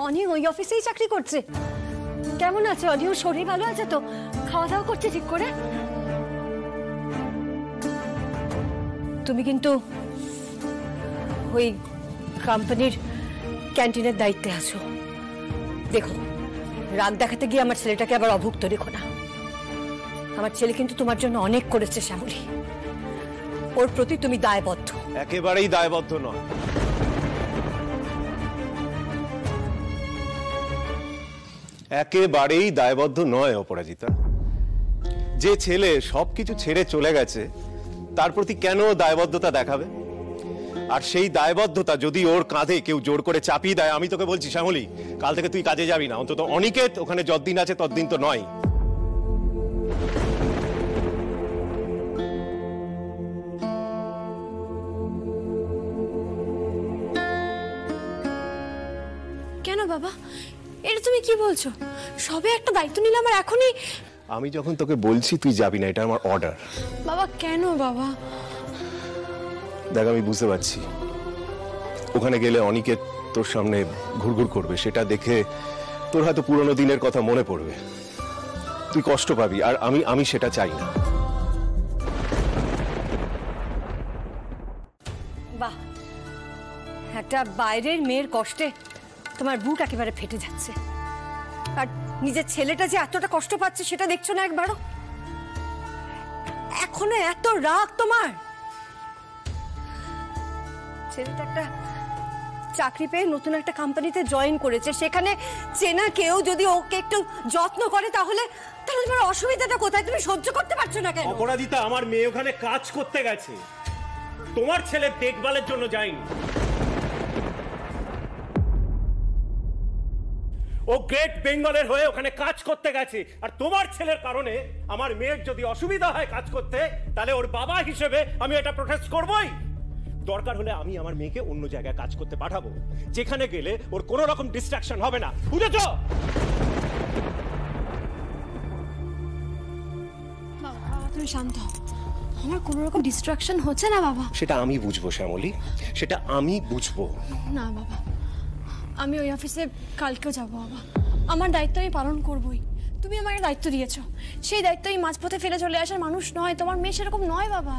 অনি ওই অফিসেই চাকরি করছে? কেমন আছে অনি? ওর শরীর ভালো আছে তো? খাওয়া দাওয়া করছে ঠিক করে? তুমি কিন্তু ওই কোম্পানির ক্যান্টিনের দায়িত্বে আছো। দেখো, রাগ দেখাতে গিয়ে আমার ছেলেটাকে আবার অভুক্ত রেখো না। আমার ছেলে কিন্তু তোমার জন্য অনেক করেছে শ্যামলী, ওর প্রতি তুমি দায়বদ্ধ। একেবারেই দায়বদ্ধ নয়। একেবারেই দায়বদ্ধ নয় অপরাজিতা। যে ছেলে সবকিছু ছেড়ে চলে গেছে তার প্রতি কেন দায়বদ্ধতা দেখাবে? আর সেই দায়বদ্ধতা যদি ওর কাঁধে কেউ জোর করে চাপিয়ে দেয়, আমি তোকে বলছি শ্যামলী, কাল থেকে তুই কাজে যাবি না। অন্তত অনিকেত ওখানে যতদিন আছে ততদিন তো নয়। কেন বাবা, এটা তুমি কি বলছো? সবে একটা দায়িত্ব নিলাম আর এখনই? আমি যখন তোকে বলছি তুই যাবি না, এটা আমার অর্ডার। বাবা কেন বাবা? দেখ, আমি বুঝতে পারছি ওখানে গেলে অনিকে তোর সামনে ঘুরঘুর করবে, সেটা দেখে তোর হয়তো পুরনো দিনের কথা মনে পড়বে, তুই কষ্ট পাবি, আর আমি সেটা চাই না। বাহ, একটা বাইরের মেয়ের কষ্টে তোমার বুক একেবারে ফেটে যাচ্ছে, আর নিজের ছেলেটা যে এতটা কষ্ট পাচ্ছে সেটা দেখছো না একবারও? এখনো এত রাগ তোমার? ছেলেটা একটা চাকরি পেয়ে নতুন একটা কোম্পানিতে জয়েন করেছে, সেখানে চেনা কেউ যদি ওকে একটু যত্ন করে তাহলে তোমার অসুবিধাটা কোথায়? তুমি সহ্য করতে পারছো না কেন? অপরাজিতা, আমার মেয়ে ওখানে কাজ করতে গেছে, তোমার ছেলে দেখভালের জন্য যায়নি। ও গ্রেট বেঙ্গলের হয়ে ওখানে কাজ করতে গেছে, আর তোমার ছেলের কারণে আমার মেয়ের যদি অসুবিধা হয় কাজ করতে, তাহলে ওর বাবা হিসেবে আমি এটা প্রোটেস্ট করবই। দরকার হলে আমি আমার মেয়েকে অন্য জায়গায় কাজ করতে পাঠাবো, যেখানে গেলে ওর কোনো রকম ডিস্ট্রাকশন হবে না, বুঝেছো? তুমি শান্ত হও, আমার কোনো রকম ডিস্ট্রাকশন হচ্ছে না বাবা। সেটা আমি বুঝবো শ্যামলী, সেটা আমি বুঝবো। না বাবা, আমি ওই অফিসে কালকেও যাবো বাবা, আমার দায়িত্ব আমি পালন করবই। তুমি আমাকে দায়িত্ব দিয়েছো, সেই দায়িত্ব এই মাঝপথে ফেলে চলে আসার মানুষ নয়, তোমার মেয়ে সেরকম নয় বাবা।